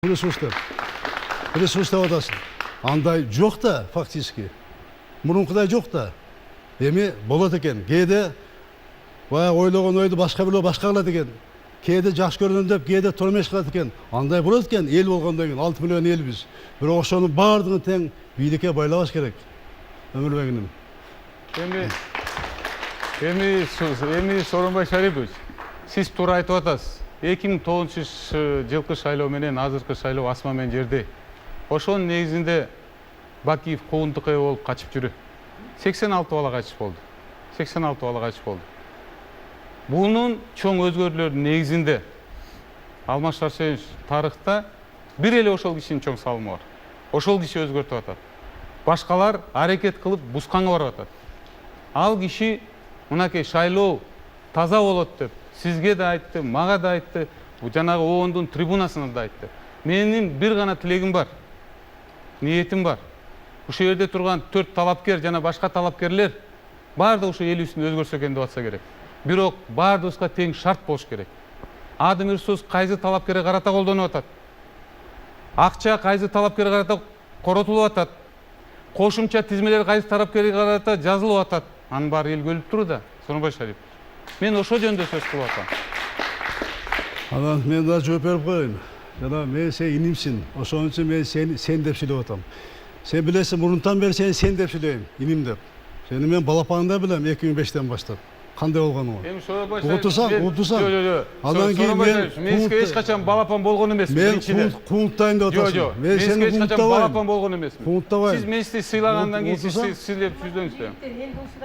ресурстап атасың. Андай жоқ та, фактически. Мұрынқыдай жоқ та. Эми болады екен. Кейде ойлаған ойды башқа біреу башқа қылады екен. Кейде жақсы көрдім деп, кейде тұрмеш қылады екен. Андай болады екен, ел болғандан кейін 6 миллион ел біз. Бірақ ошоның бардығын тең бийликке байлабаш керек. Өмүрбегиним. Эми Сооронбай Шарипович, сиз туура айтып атасыз. 2009 жылкы шайлоо менен азыркы шайлоо асма менен жерде. Ошонун негизинде Бакиев куугунтукка болуп качып жүрү. 86 бала качып болду. 86 бала качып болду. Бунун чоң өзгөрүүлөрдүн негизинде Алмаз Шаршенович тарыхта бир эле ошол кишинин чоң салымы бар. Ошол киши өзгөртүп атат. Башкалар аракет кылып бусканга барып атат. Ал киши мынакей шайлоо таза болот деп сизге да айтты, мага да айтты, жанагы оондун трибунасына да айтты. Менин бир гана тилегим бар. Ниетим бар. Ушул жерде турган 4 талапкер жана башка талапкерлер баардыгы ушу эл үстүн өзгөрсө экен деп атса керек. Бирок баардыгыбызга тең шарт болуш керек. Адым ресурс кайсы талапкерге карата колдонуп атат. Акча кайсы талапкерге карата коротулуп атат. Кошумча тизмелер кайсы талапкерге карата жазылып атат. Анын баары эл көрүп турду, Сооронбай Шарипович. Мен ошо жөнүндө сөз кылып атам. Анан мен да жооп берип коеюн. Жана мен сен инимсиң. Ошон үчүн мен сен деп сүйлөп атам. Сен билесиң, мурунтан бери сен деп сүйлөйм, иним деп. Сени мен балапанында билем 2005-тен баштап. Кандай болгонуңду? Эми Сооронбай Угутурсаң. Анан кийин мен эч качан балапан болгон эмесмин. Мен куугунтайын деп атасың. Мен сени эч качан балапан болгон эмесмин. Куугунтабайм. Сиз мени сыйлагандан кийин сиз сийлеп сүйлөңүз.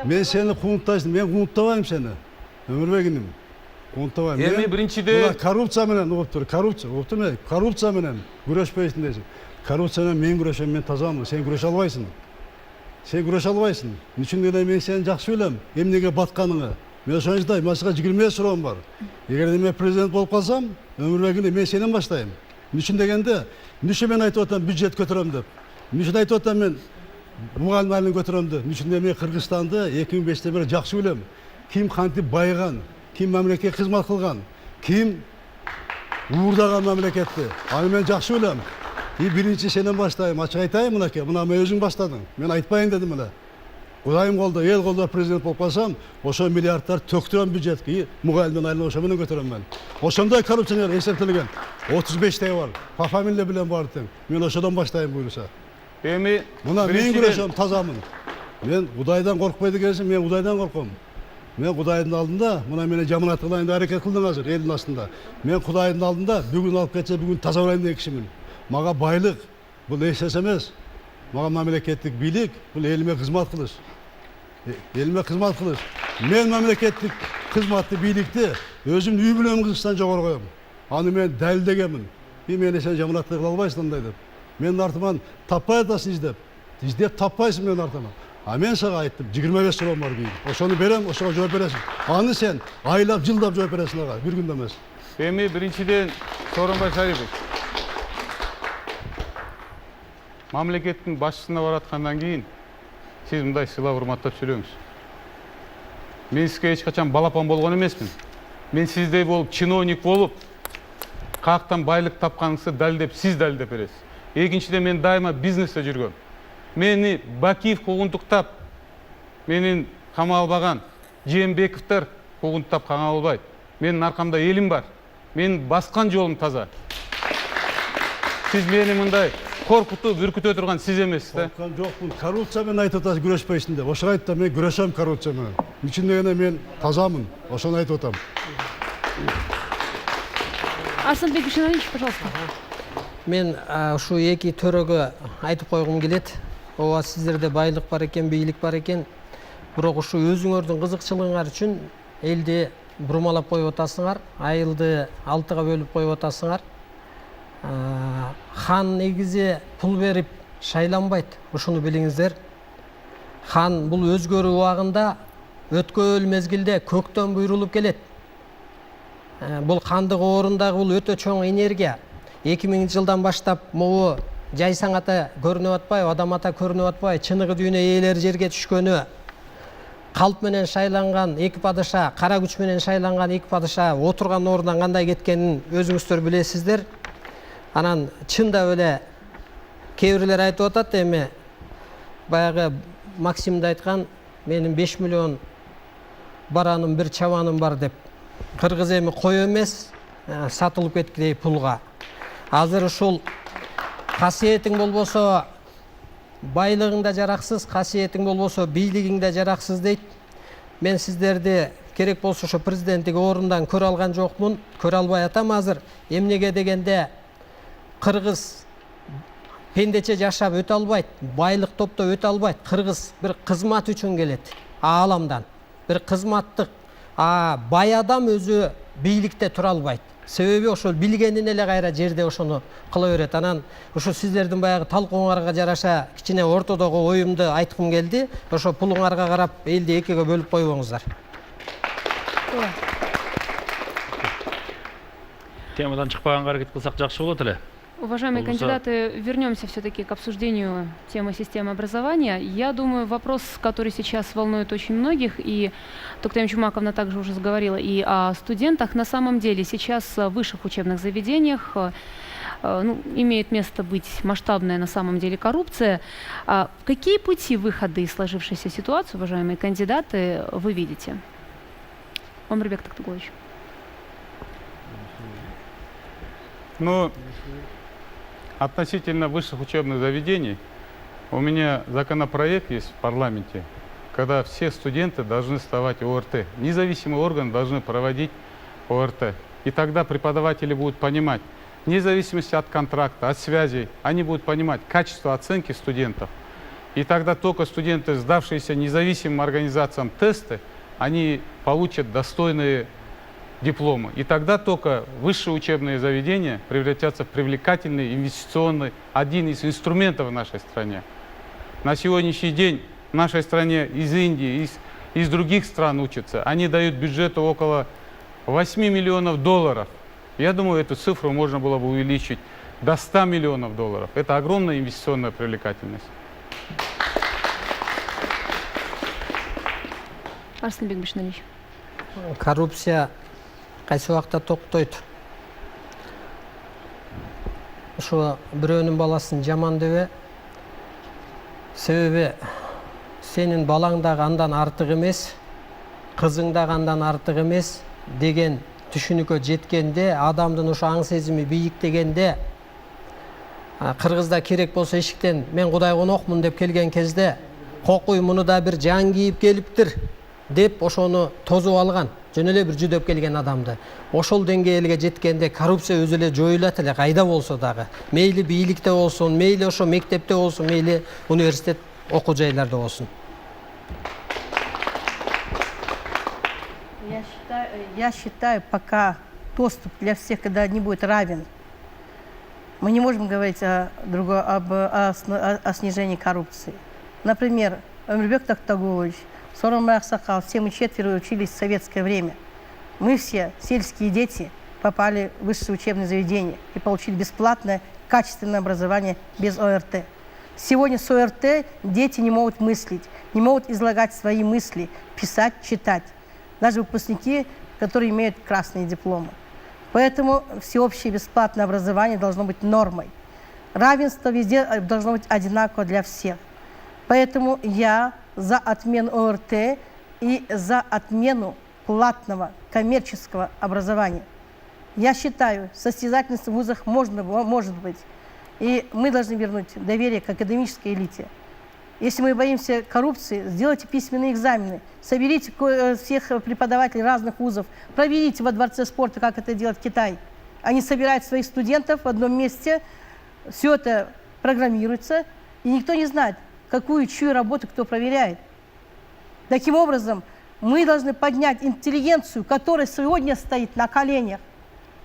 Мен сени куугунтайсың, мен куугунтабайм сени. Өмүрбегиним. Куугунтабайм. Эми биринчиде коррупция менен угуп тур, коррупция менен күрөшпөйсүң дейсиң. Коррупция менен мен күрөшөм, мен тазамын, сен күрөшө албайсың. Сен күрөшө албайсың. Үчүн эле мен сени жакшы билем, эмнеге батканыңы. Мен ошон жайда масыга 20 суроом бар. Эгерде мен президент болуп калсам, өмүрбегине мен сенен баштайм. Үчүн дегенде, үчүн мен айтып атам бюджет көтөрөм деп. Үчүн айтып атам мен мугалим айылын көтөрөм деп. Үчүн мен Кыргызстанды 2005-те бери жакшы билем. Ким кантип байыган, ким мамлекетке кызмат кылган, ким уурдаган мамлекетти. Аны мен жакшы билем. Биринчи сенен баштайм, ачык айтайын мынакей, мына мен өзүң баштадың. Мен айтпайын дедим эле. Кудайым колдо, эл колдо президент болуп калсам, ошо миллиардтар төктүрөм бюджетке, мугалимдин айлын ошо менен көтөрөм мен. Ошондой коррупционер эсептелген 35 бар. По фамилия билен бар тең. Мен ошодон баштайм буюрса. Эми мына мен күрөшөм, тазамын. Мен Кудайдан коркпойт экенсиң, мен Кудайдан корком. Мен Кудайдын алдында, мына мени жаманат кылайын деп аракет кылдым азыр элдин астында. Мен Кудайдын алдында бүгүн алып кетсе, бүгүн таза болайын деген кишимин. Мага байлык бул эч нерсе эмес. Мага мамлекеттик бийлик бул элиме кызмат кылыш. Элиме кызмат кылыш. Мен мамлекеттик кызматты бийликти өзүм үй бүлөм кылыштан жогору коем. Аны мен далилдегенмин. Мени сен жаманат кыла албайсың андай деп. Менин артыман таппай атасың издеп. Издеп таппайсың менин артыман. А мен сага айттым, 25 суроом бар бийик. Ошону берем, ошого жооп бересиң. Аны сен айлап, жылдап жооп бересиң ага, бир күндө эмес. Эми биринчиден Сооронбай Шарипович мамлекеттин башчысына бараткандан кийин сиз мындай сыйлап урматтап сүйлөңүз. Мен сизге эч качан балапан болгон эмесмин. Мен сиздей болуп, чиновник болуп, каяктан байлык тапканыңызды далилдеп, сиз далилдеп бересиз. Экинчиден мен дайыма бизнесте жүргөм. Мени Бакиев куугунтуктап, менин камалбаган Жээнбековдор куугунтуктап камалбайт. Менин аркамда элим бар. Менин баскан жолум таза. Сиз мени мындай коркутуп, үркүтө турган сиз эмессиз да. Корккан жокмун. Коррупция менен айтып атасыз, күрөшпөйсүң деп. Ошого айттым, мен күрөшөм коррупция менен. Үчүн дегенде мен тазамын. Ошону айтып атам. Арсенбек Бишенович, пожалуйста. Мен ушу эки төрөгө айтып койгум келет. Ооба, сиздерде байлык бар экен, бийлик бар экен. Бирок ушу өзүңөрдүн кызыкчылыгыңар үчүн элди бурмалап коюп атасыңар, айылды 6-га бөлүп коюп атасыңар. Хан негизи пул берип шайланбайт, ушуну билиңиздер. Хан бул өзгөрүү убагында өткөл мезгилде көктөн буйрулуп келет. Бул хандык орундагы бул өтө чоң энергия. 2000 жылдан баштап могу жайсаң ата көрүнүп атпай, адам ата көрүнүп атпай, чыныгы дүйнө ээлери жерге түшкөнү, калп менен шайланган эки падыша, кара күч менен шайланган эки падыша отурган ордунан кандай кеткенин өзүңүздөр билесиздер. Анан чында эле кээ бирлер айтып атат, эми баягы Максимде айткан, менин 5 миллион бараным, бир чабаным бар деп. Кыргыз эми кой эмес, сатылып кеткидей пулга. Азыр ушул касиетиң болбосо байлыгың да жараксыз, касиетиң болбосо бийлигиң да жараксыз дейт. Мен сиздерди керек болсо ошо президенттик орундан көрө алган жокмун, көрө албай атам азыр. Эмнеге дегенде кыргыз пендече жашап өтө албайт, байлык топтоп өтө албайт. Кыргыз бир кызмат үчүн келет ааламдан. Бир кызматтык, бай адам өзү бийликте тура албайт. Себеби ошол билгенин эле кайра жерде ошону кыла берет. Анан ошо сиздердин баягы талкууңарга жараша кичине ортодогу оюмду айткым келди. Ошо пулуңарга карап элди экиге бөлүп койбоңуздар. Темадан чыкпаганга аракет кылсак жакшы болот эле. Уважаемые кандидаты, вернемся все-таки к обсуждению темы системы образования. Я думаю, вопрос, который сейчас волнует очень многих, и Токтаем Чумаковна также уже заговорила и о студентах, на самом деле сейчас в высших учебных заведениях имеет место быть масштабная на самом деле коррупция. Какие пути выхода из сложившейся ситуации, уважаемые кандидаты, вы видите? Омарбек Токтугович. Относительно высших учебных заведений, у меня законопроект есть в парламенте, когда все студенты должны сдавать ОРТ. Независимые органы должны проводить ОРТ. И тогда преподаватели будут понимать, вне зависимости от контракта, от связей, они будут понимать качество оценки студентов. И тогда только студенты, сдавшиеся независимым организациям тесты, они получат достойные дипломы. И тогда только высшие учебные заведения превратятся в привлекательный, инвестиционный, один из инструментов в нашей стране. На сегодняшний день в нашей стране из Индии, из других стран учатся. Они дают бюджету около 8 миллионов долларов. Я думаю, эту цифру можно было бы увеличить до 100 миллионов долларов. Это огромная инвестиционная привлекательность. Арсенбек Бишналевич. Коррупция кайсы убакта токтойт. Ошо бирөөнүн баласын жаман дебе. Себеби сенин балаң дагы андан артык эмес, кызың дагы андан артык эмес деген түшүнүккө жеткенде, адамдын ошо аң сезими бийиктегенде, Кыргызда керек болсо эшиктен мен Кудай конокмун деп келген кезде, кокуй муну да бир жан кийип келиптир деп ошону тозуп алган, жөн эле бир жүдөп келген адамды. Ошол деңгээлге жеткенде коррупция өзү эле жоюлат эле, кайда болсо дагы. Мейли бийликте болсун, мейли ошо мектепте болсун, мейли университет окуу жайларда болсун. Я считаю, пока доступ для всех, когда не будет равен, мы не можем говорить о снижении коррупции. Например, Омарбек Токтугович, Сооронбай Аксакал, все мы четверо учились в советское время. Мы все, сельские дети, попали в высшее учебное заведение и получили бесплатное, качественное образование без ОРТ. Сегодня с ОРТ дети не могут мыслить, не могут излагать свои мысли, писать, читать. Даже выпускники, которые имеют красные дипломы. Поэтому всеобщее бесплатное образование должно быть нормой. Равенство везде должно быть одинаково для всех. Поэтому я за отмену ОРТ и за отмену платного коммерческого образования. Я считаю, состязательность в вузах может быть. И мы должны вернуть доверие к академической элите. Если мы боимся коррупции, сделайте письменные экзамены, соберите всех преподавателей разных вузов, проверите во Дворце спорта, как это делает Китай. Они собирают своих студентов в одном месте, все это программируется, и никто не знает, чью работу кто проверяет. Таким образом, мы должны поднять интеллигенцию, которая сегодня стоит на коленях.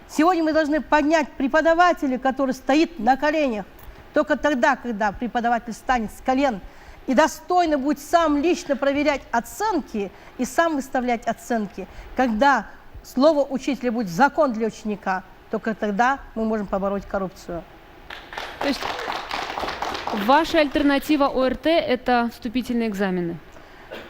Сегодня мы должны поднять преподавателя, который стоит на коленях. Только тогда, когда преподаватель встанет с колен и достойно будет сам лично проверять оценки и сам выставлять оценки, когда слово учителя будет закон для ученика, только тогда мы можем побороть коррупцию. То есть ваша альтернатива ОРТ – это вступительные экзамены?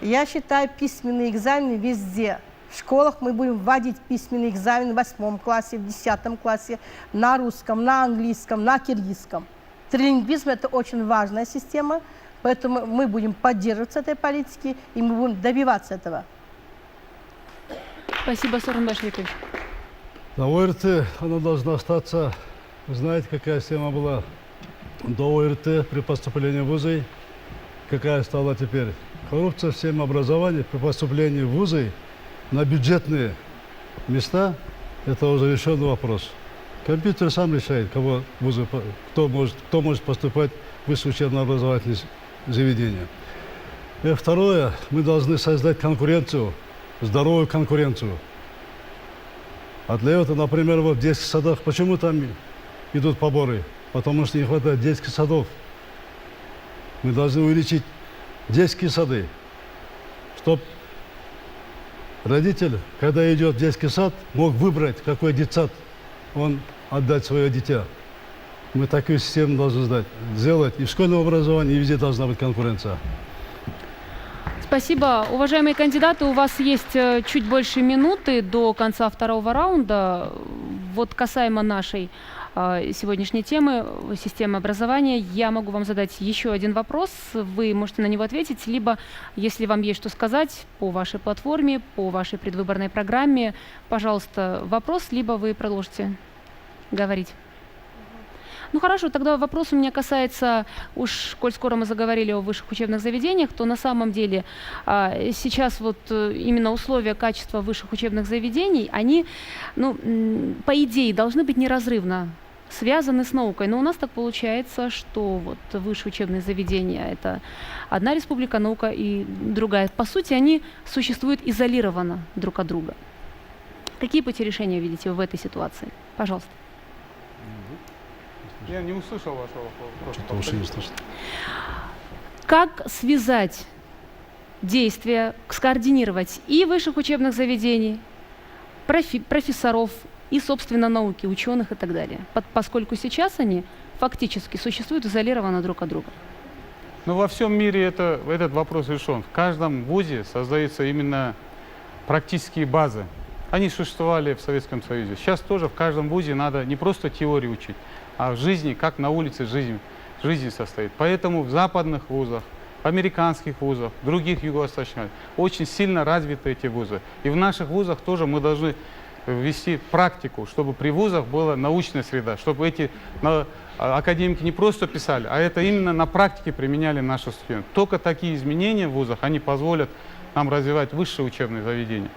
Я считаю письменные экзамены везде. В школах мы будем вводить письменный экзамен в 8 классе, в 10 классе на русском, на английском, на киргизском. Трилингвизм – это очень важная система, поэтому мы будем поддерживать этой политики, и мы будем добиваться этого. Спасибо, Сооронбай Шарипович. На ОРТ она должна остаться. Вы знаете, какая система была до ОРТ при поступлении в вузы, какая стала теперь. Коррупция в системе образования при поступлении в вузы на бюджетные места – это уже решенный вопрос. Компьютер сам решает, кого вузы, кто может поступать в высшее учебно-образовательное заведение. И второе, мы должны создать конкуренцию, здоровую конкуренцию. А для этого, например, вот в детских садах, почему там идут поборы? Потому что не хватает детских садов. Мы должны увеличить детские сады, чтобы родитель, когда идет в детский сад, мог выбрать, какой детсад он отдать свое дитя. Мы такую систему должны сделать. И в школьном образовании, и везде должна быть конкуренция. Спасибо. Уважаемые кандидаты, у вас есть чуть больше минуты до конца второго раунда. Вот касаемо нашей сегодняшней темы, системы образования, я могу вам задать еще один вопрос. Вы можете на него ответить, либо, если вам есть что сказать по вашей платформе, по вашей предвыборной программе, пожалуйста, вопрос, либо вы продолжите говорить. Ну хорошо, тогда вопрос у меня касается, уж коль скоро мы заговорили о высших учебных заведениях, то на самом деле сейчас вот именно условия качества высших учебных заведений, они, ну, по идее, должны быть неразрывно связаны с наукой. Но у нас так получается, что вот высшие учебные заведения – это одна республика, наука и другая. По сути, они существуют изолированно друг от друга. Какие пути решения видите в этой ситуации? Пожалуйста. Я не услышал вашего вопроса. Что уж не слышно. Как связать действия, скоординировать и высших учебных заведений, профессоров, и, собственно, науки, ученых и так далее, поскольку сейчас они фактически существуют изолированно друг от друга? Но во всем мире этот вопрос решен. В каждом вузе создаются именно практические базы. Они существовали в Советском Союзе. Сейчас тоже в каждом вузе надо не просто теорию учить, а в жизни, как на улице жизнь состоит. Поэтому в западных вузах, в американских вузах, в других юго-восточных очень сильно развиты эти вузы. И в наших вузах тоже мы должны ввести практику, чтобы при вузах была научная среда, чтобы эти академики не просто писали, а это именно на практике применяли наши студенты. Только такие изменения в вузах, они позволят нам развивать высшие учебные заведения.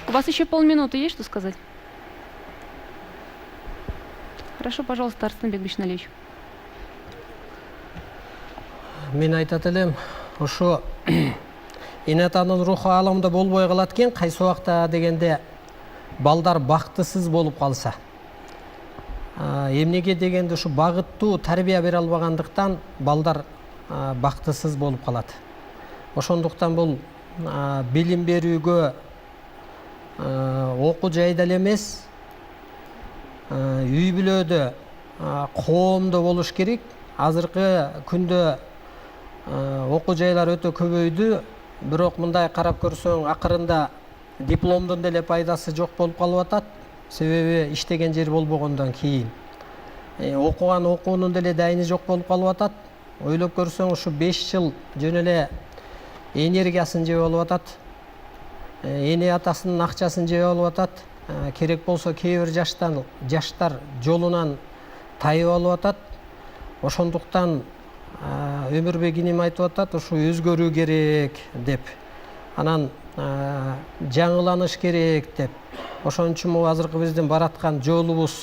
У вас еще полминуты есть что сказать? Хорошо, пожалуйста, Арсенбек Бишналевич. Мен айтат элем, ошо инатанын руху аламда болбой калат экен, кайсы убакта дегенде балдар бактысыз болуп калса. Эмнеге дегенде ушу багыттуу тарбия бере албагандыктан балдар бактысыз болуп калат. Ошондуктан бул билим берүүгө окуу жайда эле эмес, үй бүлөдө, коомдо болуш керек. Азыркы күндө окуу жайлар өтө көбөйдү, бирок мындай карап көрсөң акырында дипломдун деле пайдасы жок болуп калып атат. Себеби иштеген жер болбогондон кийин окуган окуунун деле дайыны жок болуп калып атат. Ойлоп көрсөң ушу 5 жыл жөн эле энергиясын жеп алып атат. Эне атасынын акчасын жеп алып атат. Керек болсо кээ бир жаштар жолунан тайып алып атат. Ошондуктан Өмүрбек иним айтып атат, ушу өзгөрүү керек деп. Анан жаңыланыш керек деп. Ошон үчүн могу азыркы биздин бараткан жолубуз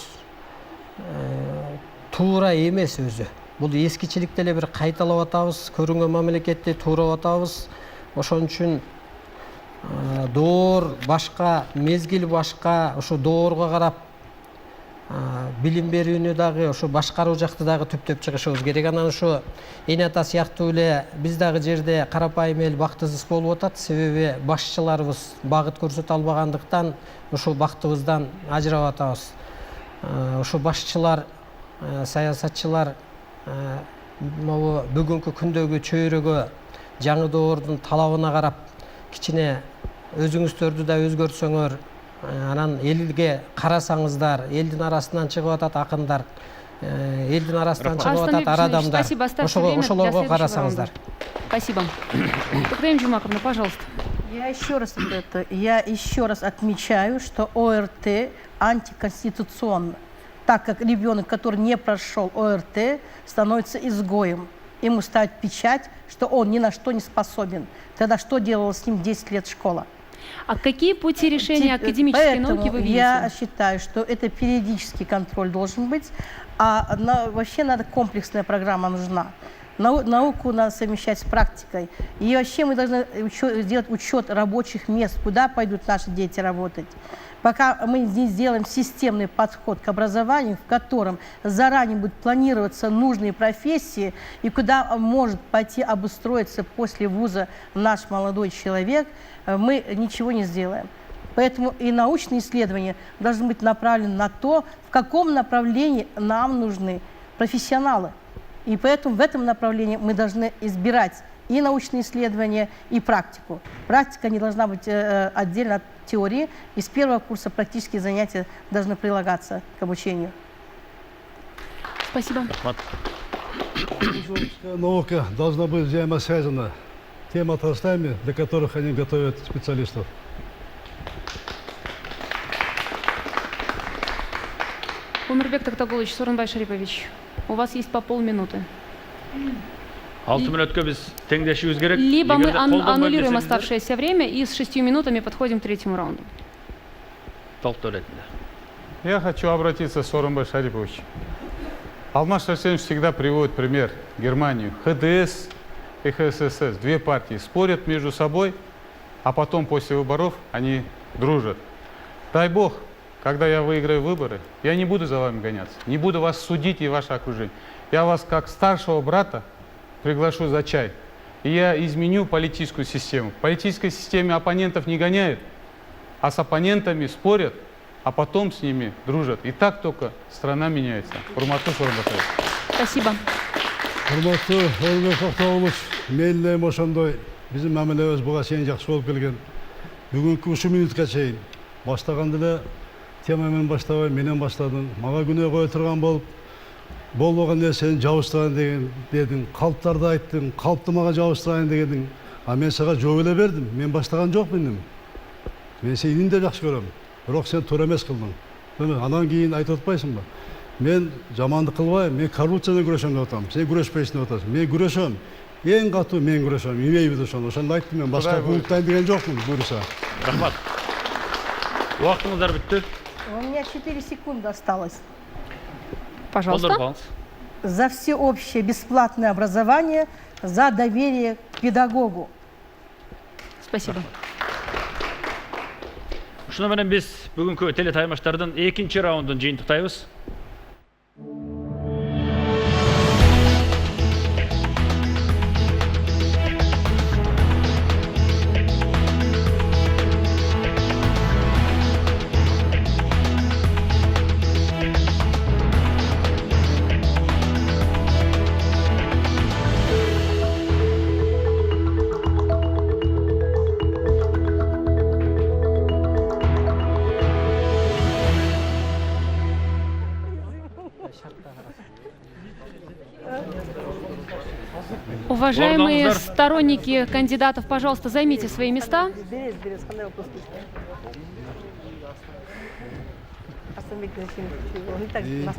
туура эмес өзү. Бул эскичиликти эле бир кайталап атабыз, көрүнгөн мамлекетти туурап атабыз. Ошон үчүн доор башка, мезгил башка, ошо доорго карап билим берүүнү дагы, ошо башкаруу жакты дагы түптөп чыгышыбыз керек. Анан ошо эне ата сыяктуу эле биз дагы жерде карапайым эл бактысыз болуп атат. Себеби башчыларыбыз багыт көрсөтө албагандыктан ошо бактыбыздан ажырап атабыз. Ошо башчылар, саясатчылар могу бүгүнкү күндөгү чөйрөгө, жаңы доордун талабына карап кичине өзүңүздөрдү да өзгөртсөңөр, анан элге карасаңыздар, элдин арасынан чыгып атат акындар, элдин арасынан чыгып атат ар адамдар. Спасибо, оставьте время для Ошолорго следующего карасаңыздар. раунда. Спасибо. Туктаим Жумаковна, пожалуйста. Я еще раз отмечаю, что ОРТ антиконституционно, так как ребенок, который не прошел ОРТ, становится изгоем. Ему ставят печать, что он ни на что не способен. Тогда что делала с ним 10 лет школа? А какие пути решения академической науки вы видите? Я считаю, что это периодический контроль должен быть, а вообще надо комплексная программа нужна. Науку надо совмещать с практикой. И вообще мы должны сделать учет рабочих мест, куда пойдут наши дети работать. Пока мы не сделаем системный подход к образованию, в котором заранее будут планироваться нужные профессии и куда может пойти обустроиться после вуза наш молодой человек, мы ничего не сделаем. Поэтому и научные исследования должны быть направлены на то, в каком направлении нам нужны профессионалы. И поэтому в этом направлении мы должны избирать и научные исследования, и практику. Практика не должна быть отдельно от теории, и с первого курса практические занятия должны прилагаться к обучению. Спасибо. Наука должна быть взаимосвязана тем отраслями, для которых они готовят специалистов. Умирбек Токтагулович, Сооронбай Шарипович, у вас есть по полминуты. 6 мүнөткө биз теңдешибиз керек. Либо мы аннулируем оставшееся время и с 6 минутами подходим к третьему раунду. Я хочу обратиться к Сооронбай Шариповичу. Алмаз Шарсенович всегда приводит пример Германию. ХДС и ХСС, две партии, спорят между собой, а потом после выборов они дружат. Дай Бог, когда я выиграю выборы, я не буду за вами гоняться, не буду вас судить и ваше окружение. Я вас как старшего брата приглашу за чай. И я изменю политическую систему. В политической системе оппонентов не гоняют, а с оппонентами спорят, а потом с ними дружат. И так только страна меняется. Урматтуу Сооронбай Шарипович. Спасибо. Урматтуу Умирбек Токтогулович, мейлі ошондой биздин мамилебиз буга чейин жакшы болуп келген. Бүгүнкү ушул минутка чейин баштаганда эле тема менен баштабай менен баштадың. Мага күнөө кое турган болуп, болбогон нерсени жабыштырайын дедиң, калптарды айттың, калпты мага жабыштырайын дегениң. А мен сага жооп эле бердим. Мен баштаган жокмун. Мен сени да жакшы көрөм. Бирок сен туура эмес кылдың. Анан кийин айтып атпайсыңбы? Мен жамандык кылбайм, мен коррупция менен күрөшөм деп атам. Сен күрөшпөйсүң деп атасың. Мен күрөшөм. Эң катуу мен күрөшөм. Имейбиз ошону. Ошондо айттым мен башка пункттан деген жокмун, буюрса. Рахмат. Убактыңыздар бүттү. У меня 4 секунды осталось. Пожалуйста. За всеобщее бесплатное образование, за доверие к педагогу. Спасибо. Ушуну менен биз бүгүнкү телетаймаштардын экинчи раундун жыйынтыктайбыз. Уважаемые сторонники кандидатов, пожалуйста, займите свои места.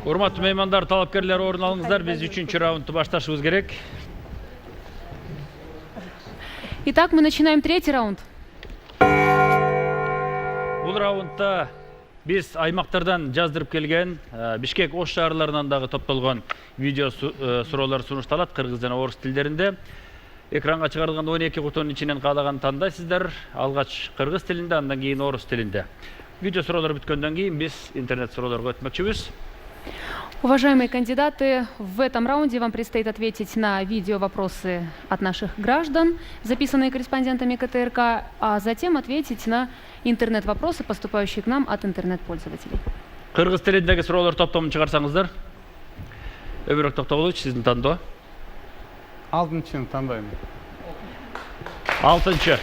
Урматтуу меймандар, талапкерлер, орун алыңыздар. Биз 3-чү раундду башташыбыз керек. Итак, мы начинаем третий раунд. Бул раундда биз аймактардан жаздырып келген, Бишкек Ош шаарларынан дагы топтолгон видео суроолор сунушталат кыргыз жана орус тилдеринде. Экранга чыгарылган 12 кутунун ичинен каалаган тандайсыздар. Алгач кыргыз тилинде, андан кийин орус тилинде. Видео суроолор бүткөндөн кийин биз интернет суроолорго өтмөкчүбүз. Уважаемые кандидаты, в этом раунде вам предстоит ответить на видео-вопросы от наших граждан, записанные корреспондентами КТРК, а затем ответить на интернет-вопросы, поступающие к нам от интернет-пользователей. Кыргыз тилиндеги суроолор топтомун чыгарсаңыздар. Өмүрбек Токтогулович, сиздин тандоо. 6-чыны тандайм. 6-чы.